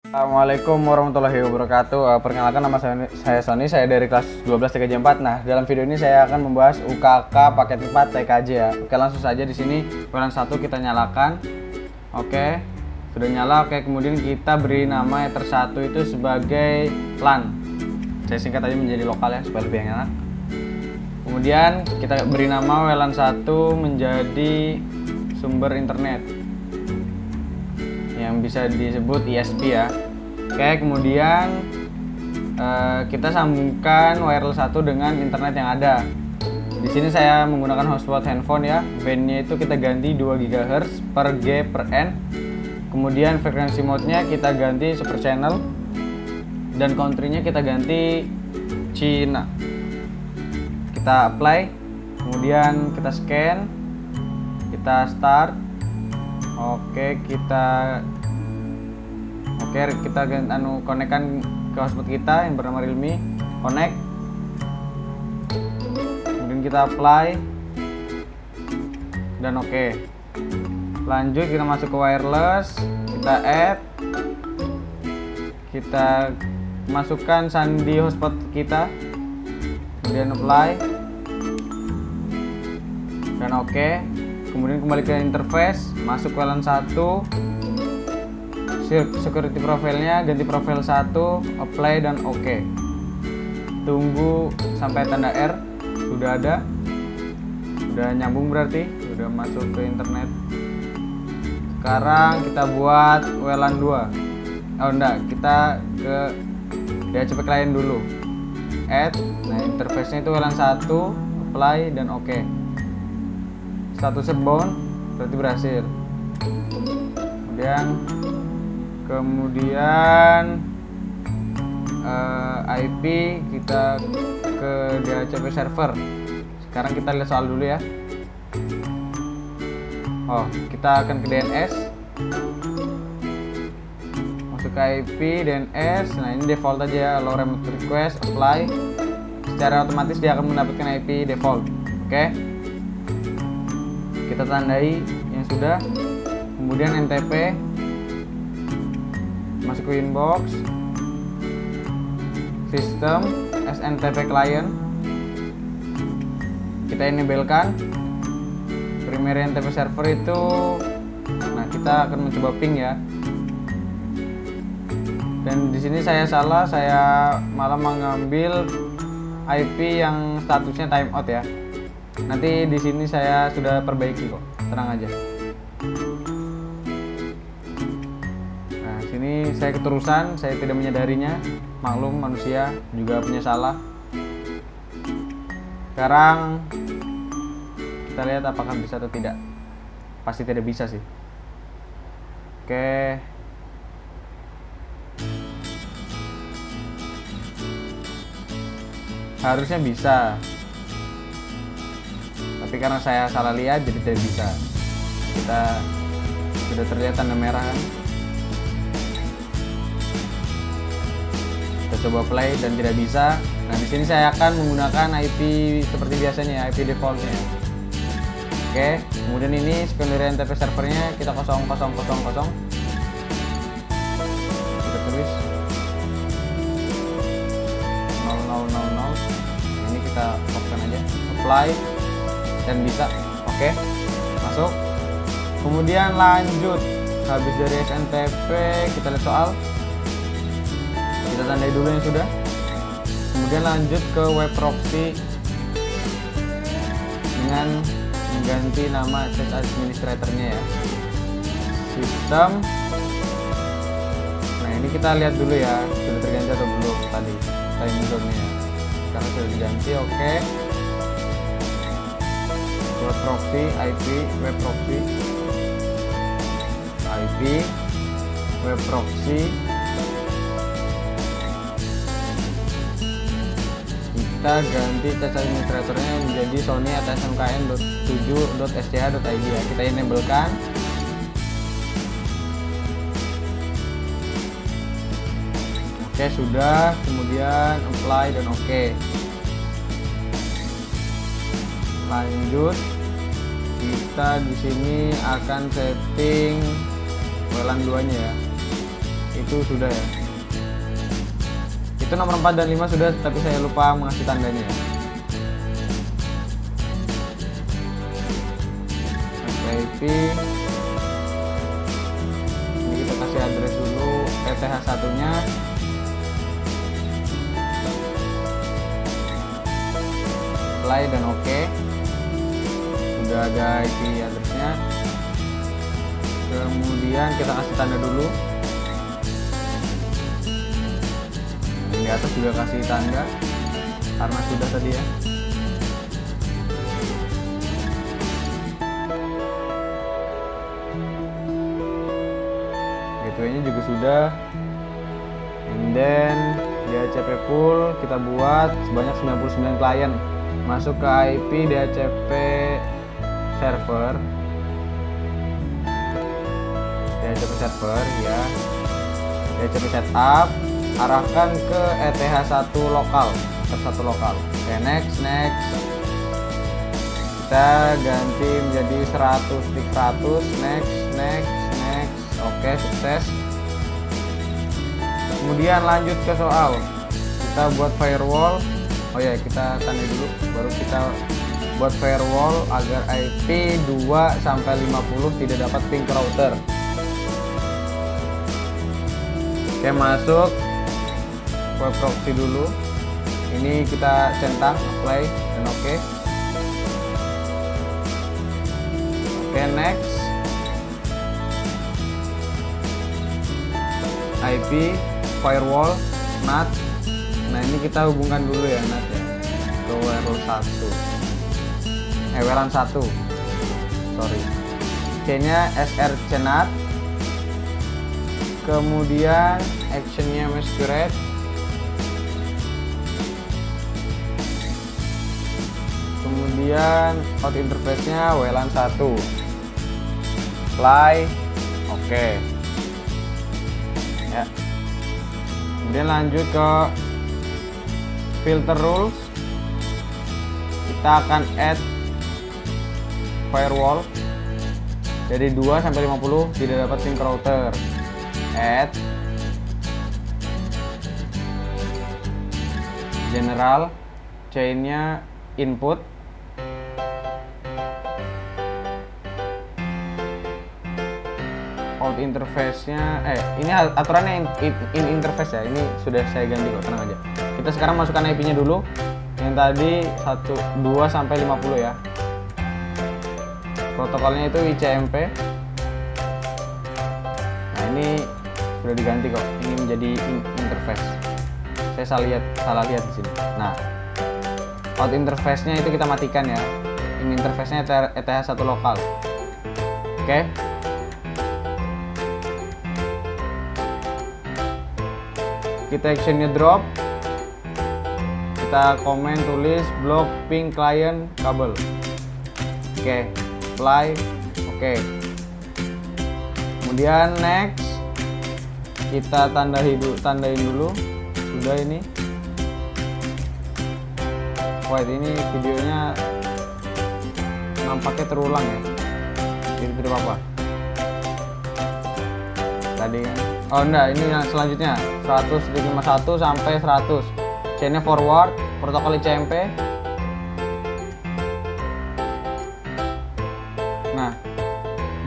Assalamualaikum warahmatullahi wabarakatuh. Perkenalkan, nama saya Sony, saya dari kelas 12 TKJ 4. Nah, dalam video ini saya akan membahas UKK paket 4 TKJ ya. Oke, langsung saja di sini WLAN 1 kita nyalakan. Oke, sudah nyala. Oke, kemudian kita beri nama Ether 1 itu sebagai LAN. Saya singkat aja menjadi lokal ya supaya lebih enak. Kemudian kita beri nama WLAN 1 menjadi sumber internet yang bisa disebut ISP ya. Oke, kemudian kita sambungkan wireless 1 dengan internet yang ada. Di sini saya menggunakan hotspot handphone ya. Bandnya itu kita ganti 2 GHz per G per N. Kemudian frekuensi mode-nya kita ganti super channel dan country-nya kita ganti Cina. Kita apply, kemudian kita scan, kita start. Oke, kita konekkan ke hotspot kita yang bernama Realme. Connect, kemudian kita apply dan oke. Lanjut kita masuk ke wireless, kita add, kita masukkan sandi hotspot kita, kemudian apply dan oke. Kemudian kembali ke interface, masuk ke WLAN 1, security profile-nya ganti profile 1, apply dan oke. Tunggu sampai tanda R, sudah ada, sudah nyambung berarti, sudah masuk ke internet. Sekarang kita buat WLAN 2. Oh enggak, kita ke DHCP client dulu. Add, nah interface-nya itu WLAN 1, apply dan oke. Statusnya bound, berarti berhasil. Kemudian IP kita ke DHCP server. Sekarang kita lihat soal dulu ya. Oh, kita akan ke DNS. Masuk ke IP DNS. Nah, ini default aja ya, allow remote request, apply. Secara otomatis dia akan mendapatkan IP default. Oke. Kita tandai yang sudah. Kemudian NTP, masuk ke inbox, sistem SNTP client, kita enablekan. Primary NTP server itu, nah kita akan mencoba ping ya. Dan di sini saya salah, saya malah mengambil IP yang statusnya timeout ya. Nanti di sini saya sudah perbaiki kok, tenang aja. Nah, sini saya keterusan, saya tidak menyadarinya. Maklum, manusia juga punya salah. Sekarang kita lihat apakah bisa atau tidak. Pasti tidak bisa sih. Oke. Harusnya bisa. Tapi karena saya salah lihat jadi tidak bisa. Kita sudah terlihat tanda merah kan? Kita coba play dan tidak bisa. Nah, di sini saya akan menggunakan IP seperti biasanya, IP defaultnya. Oke, kemudian ini secondary NTP servernya kita 0000. Kita tulis 0000. Ini kita popkan aja, apply. Dan bisa, oke, masuk. Kemudian lanjut, habis dari SNTP kita lihat soal, kita tandai dulu yang sudah. Kemudian lanjut ke web proxy dengan mengganti nama access administrator-nya ya, sistem. Nah, ini kita lihat dulu ya, sudah terganti atau belum tadi time zone-nya. Sekarang sudah diganti, oke. Web proxy, IP, web proxy, IP, web proxy. Kita ganti access administratornya menjadi sony@smkn.7.sch.id ya. Kita enablekan. Oke, sudah. Kemudian apply dan oke. Lanjut, kita di sini akan setting WLAN 2-nya ya. itu sudah ya. Itu nomor 4 dan 5 sudah, tapi saya lupa mengasih tandanya ya. IP ini kita kasih address dulu, ETH1 nya, apply dan oke. Sudah ada IP addressnya. Kemudian kita kasih tanda dulu. Di atas juga kasih tanda karena sudah tadi ya. Gateway-nya juga sudah. And then DHCP pool kita buat sebanyak 99 klien. Masuk ke IP DHCP server. DHCP server ya. DHCP setup, arahkan ke ETH1 lokal, ETH1 lokal. Oke, next. Kita ganti menjadi 100 next. Oke, sukses. Kemudian lanjut ke soal. Kita buat firewall. Oh ya, kita tanda dulu baru kita buat firewall agar IP 2 sampai 50 tidak dapat ping ke router. Oke, masuk web proxy dulu. Ini kita centang, apply dan oke. Oke, next. IP firewall NAT. Nah, ini kita hubungkan dulu ya NAT ya ke WLAN 1. Sorry. C-nya srcNAT. Kemudian actionnya masquerade. Kemudian out interface-nya WLAN 1. Apply. Oke. Ya. Kemudian lanjut ke filter rules. Kita akan add firewall dari 2 sampai 50 tidak dapat ping ke router. Add general, chainnya input, out interface-nya ini aturannya in interface ya. Ini sudah saya ganti kok, tenang aja. Kita sekarang masukkan IP-nya dulu. Yang tadi 2 sampai 50 ya. Protokolnya itu ICMP. Nah, ini sudah diganti kok. Ini menjadi interface. Saya salah lihat di sini. Nah, out interface-nya itu kita matikan ya. In interface-nya ETH1 lokal. Oke. Kita actionnya drop. Kita komen tulis block ping client kabel. Oke, apply. Oke. Kemudian next. Kita tandain dulu. Sudah ini. Wah, ini videonya nampaknya terulang ya. Jadi tidak apa-apa. Tadi kan. Oh enggak, ini yang selanjutnya 100.51 sampai 100. Chainnya forward, protokol ICMP. Nah,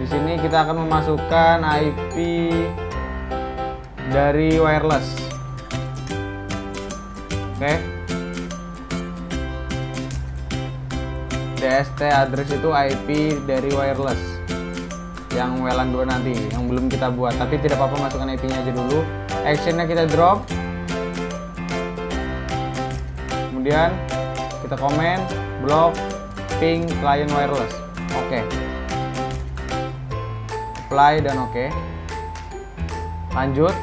di sini kita akan memasukkan IP dari wireless. Oke. DST address itu IP dari wireless yang WLAN 2 nanti, yang belum kita buat, tapi tidak apa-apa, masukkan IP-nya aja dulu. Actionnya kita drop. Kemudian kita komen block ping client wireless. Oke. Apply dan oke. Lanjut.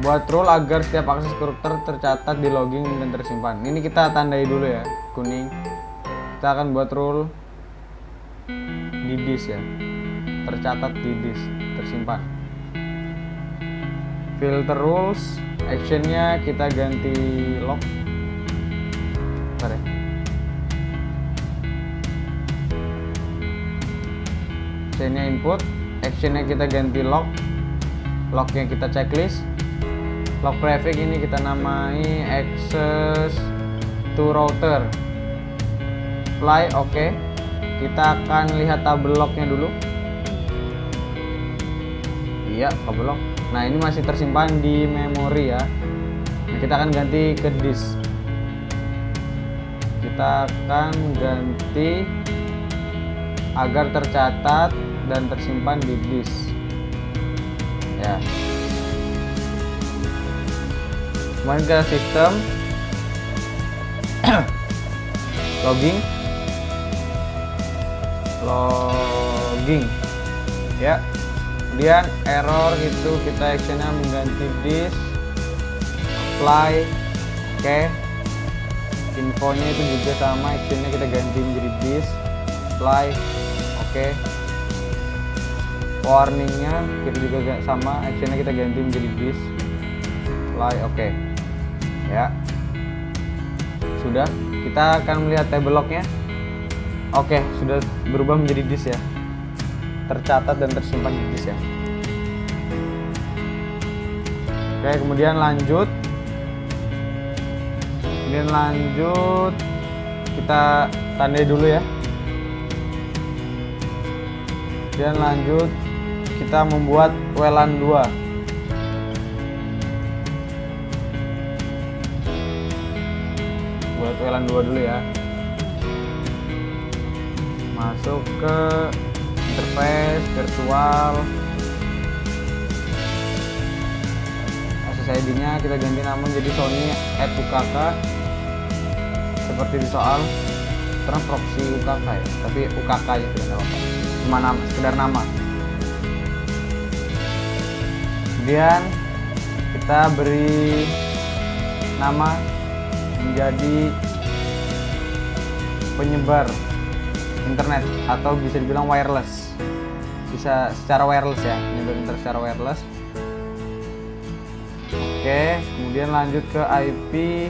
Buat rule agar setiap akses ke router tercatat di logging dan tersimpan. Ini kita tandai dulu ya, kuning. Kita akan buat rule di disk ya, tercatat di disk, tersimpan. Filter rules, actionnya kita ganti log. Bentar ya. Chainnya input, actionnya kita ganti log lognya kita checklist. Log prefix ini kita namai access to router. Apply, oke. Kita akan lihat tabel lognya dulu. Iya, tabel log. Nah, ini masih tersimpan di memori ya. Nah, kita akan ganti ke disk. Kita akan ganti agar tercatat dan tersimpan di disk. Ya. Kembali ke sistem. Logging. Ya. Kemudian error itu kita actionnya mengganti disk. Apply. Oke. Infonya itu juga sama, actionnya kita ganti menjadi disk. Apply. Oke. Warningnya kita juga sama, actionnya kita ganti menjadi disk. Apply. Oke. Ya. Sudah. Kita akan melihat table lognya. Oke, sudah berubah menjadi disk ya. Tercatat dan tersimpan di disk ya. Oke, kemudian lanjut. Kita tandai dulu ya. Kemudian lanjut kita membuat WLAN 2. Buat WLAN 2 dulu ya. Masuk ke interface virtual. SSID nya kita ganti nama menjadi Sony @ukk seperti di soal. Terus proxy UKK ya, tapi UKK aja tidak apa-apa, cuma nama, sekedar nama. Kemudian kita beri nama menjadi penyebar internet atau bisa dibilang wireless, bisa secara wireless ya, penyebar internet secara wireless. Oke, kemudian lanjut ke IP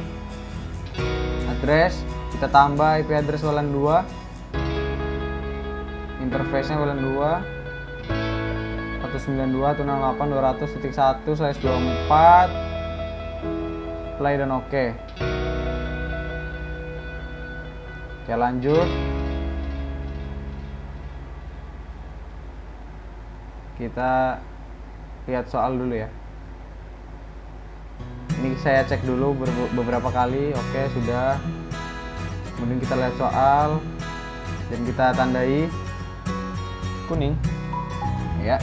address. Kita tambah IP address WLAN 2. Interface-nya WLAN 2 192.168.200.1/24. Play dan oke. Oke, lanjut. Kita lihat soal dulu ya. Ini saya cek dulu beberapa kali. Oke, sudah. Kemudian kita lihat soal dan kita tandai kuning ya.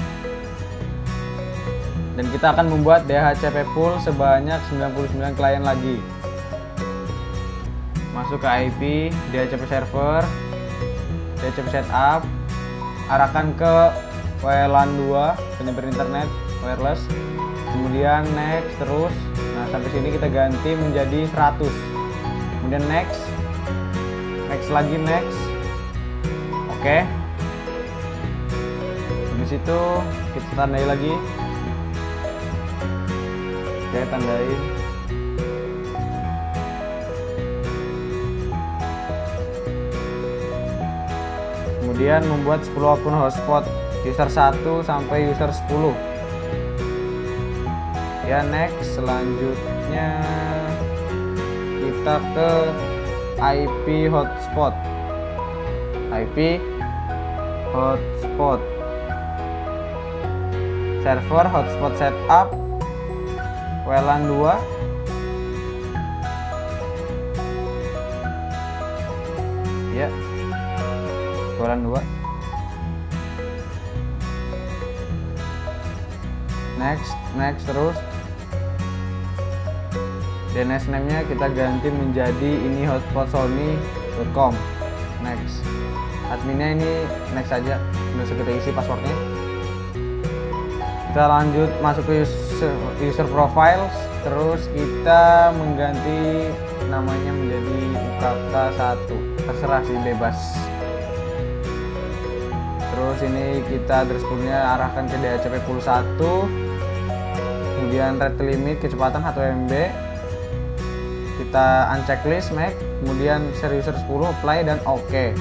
Dan kita akan membuat DHCP pool sebanyak 99 klien lagi. Masuk ke IP DHCP server, DHCP setup, arahkan ke WLAN 2 penyebar internet wireless, kemudian next terus. Nah, sampai sini kita ganti menjadi 100. Kemudian next lagi, next. Oke. Habis itu kita tandai lagi. Oke, tandai. Kemudian membuat 10 akun hotspot user 1 sampai user 10. Ya, next. Selanjutnya kita ke IP hotspot. IP hotspot. Server hotspot setup WLAN 2. Ya. WLAN 2. Next terus. DNS name-nya kita ganti menjadi ini hotspot.sony.com. Next. Adminnya ini next saja. Langsung kita isi passwordnya. Kita lanjut masuk ke user profile. Terus kita mengganti namanya menjadi UKK1. Terserah sih, bebas. Terus ini kita address poolnya arahkan ke DHCP pool 1. Kemudian rate limit kecepatan 1 MB. Kita unchecklist make, kemudian share user 10, apply dan oke.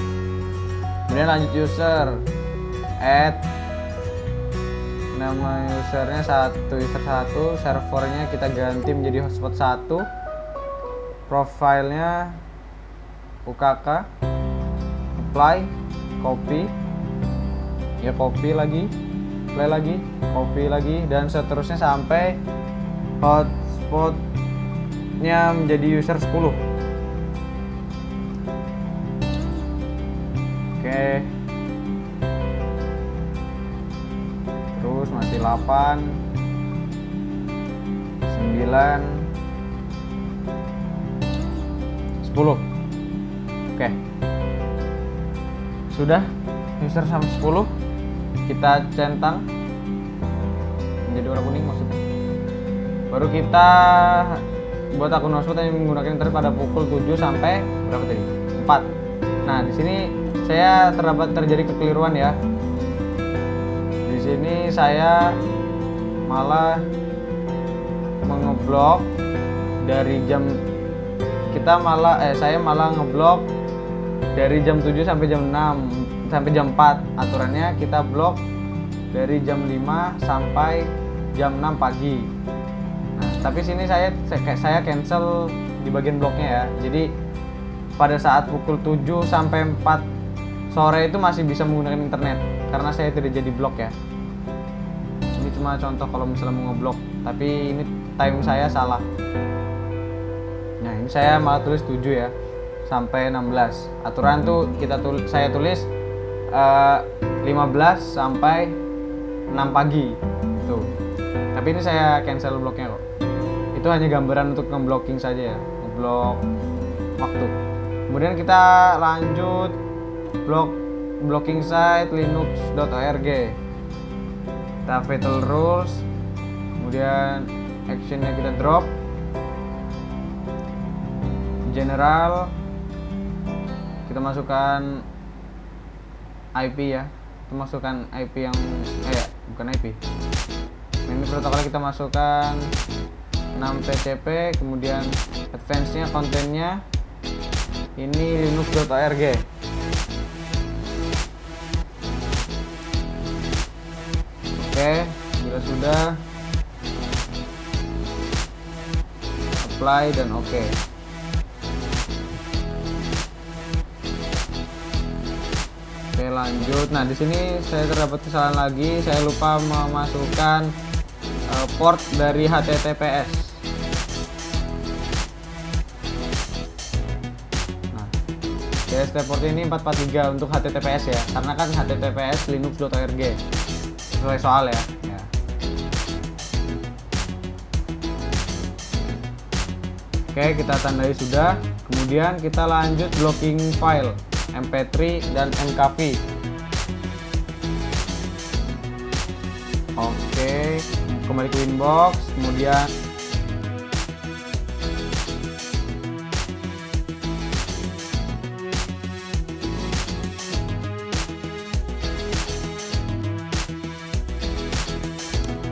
Kemudian lanjut user, add Nama usernya user 1, servernya kita ganti menjadi hotspot 1, profilnya UKK, apply, copy, ya copy lagi, play lagi, copy lagi, dan seterusnya sampai hotspotnya menjadi user 10. Oke, terus masih 8, 9, 10. Oke, sudah user sampai 10, kita centang menjadi warna kuning maksudnya. Baru kita buat akun hotspot yang menggunakan internet pada pukul 7 sampai berapa tadi? 4. Nah, di sini saya terjadi kekeliruan ya. Di sini saya malah mengeblok dari jam saya malah ngeblok dari jam 7 sampai jam 6 sampai jam 4. Aturannya kita blok dari jam 5 sampai jam 6 pagi. Nah, tapi sini saya cancel di bagian bloknya ya. Jadi pada saat pukul 7 sampai 4 sore itu masih bisa menggunakan internet karena saya tidak jadi blok ya. Ini cuma contoh kalau misalnya mau ngeblok, tapi ini time saya salah. Nah, ini saya malah tulis 7 ya sampai 16. Aturan tuh saya tulis 15 sampai 6 pagi tuh. Tapi ini saya cancel bloknya kok. Itu hanya gambaran untuk ngeblocking saja ya, ngeblok waktu. Kemudian kita lanjut blocking site linux.org. Kita fatal rules, kemudian actionnya kita drop, general, kita masukkan IP ya, kita masukkan IP yang bukan IP. Ini protokolnya kita masukkan 6 TCP, kemudian advance-nya, kontennya ini linux.org. Oke, bila sudah apply dan oke. Oke, lanjut. Nah, di sini saya terdapat kesalahan lagi. Saya lupa memasukkan port dari HTTPS. Nah, TST port ini 443 untuk HTTPS ya, karena kan HTTPS linux.org. Sesuai soal ya. Oke, kita tandai sudah. Kemudian kita lanjut blocking file MP3 dan MKV. Oke, kembali ke inbox, kemudian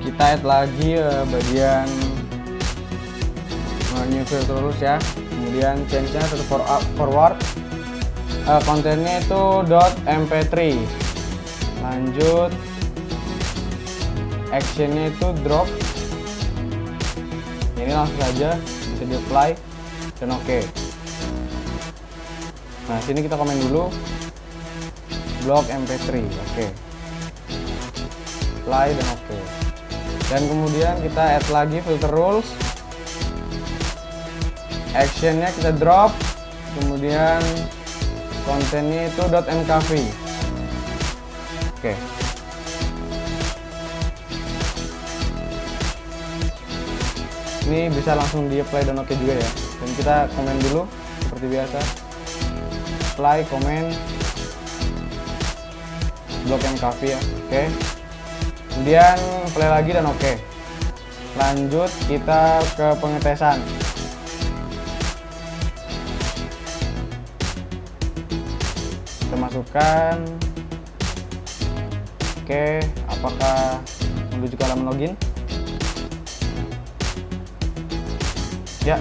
kita add lagi bagian new filter rules ya. Kemudian change-nya to forward, kontennya itu .mp3. Lanjut, actionnya itu drop. Ini langsung saja bisa di apply dan oke. Nah, sini kita komen dulu block mp3, oke. Apply dan oke. Dan kemudian kita add lagi filter rules, actionnya kita drop, kemudian kontennya itu .mkv. Oke. Ini bisa langsung di apply dan oke juga ya. Dan kita komen dulu seperti biasa. Apply, komen, blok mkv ya. Oke. Kemudian play lagi dan oke. Lanjut kita ke pengetesan. Kita masukkan. Oke, apakah menuju ke halaman login? Ya,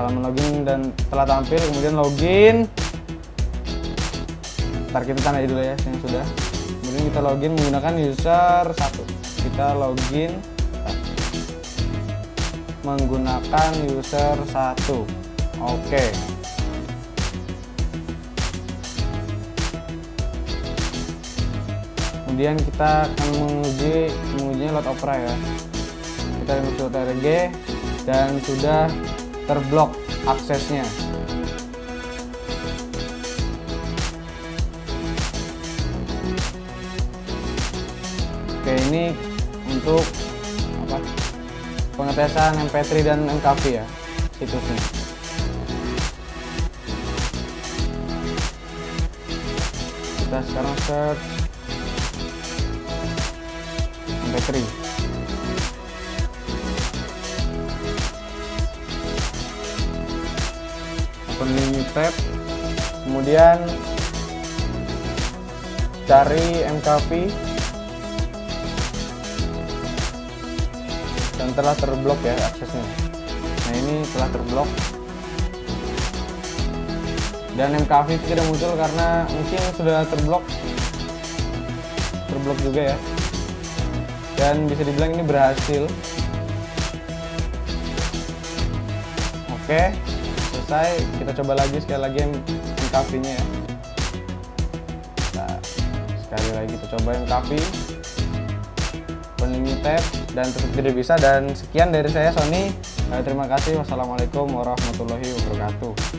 halaman login dan telah tampil. Kemudian login. Ntar kita tandai dulu ya yang sudah. Kemudian Ini kita login menggunakan user 1. Kita login menggunakan user 1. Oke. Kemudian kita akan mengujinya Load Opera ya. Kita install .org dan sudah terblok aksesnya. Oke, ini untuk apa? Pengetesan MP3 dan MKV ya, situsnya. Kita sekarang search MP3. Open new tab, kemudian cari MKV dan telah terblok ya aksesnya. Nah, ini telah terblok dan MKV itu tidak muncul karena mungkin sudah terblok juga ya, dan bisa dibilang ini berhasil. Oke, selesai. Kita coba lagi sekali lagi MKV nya ya. Nah, sekali lagi kita coba MKV, open new tab, dan tetap tidak bisa. Dan sekian dari saya, Sony. Terima kasih. Wassalamualaikum warahmatullahi wabarakatuh.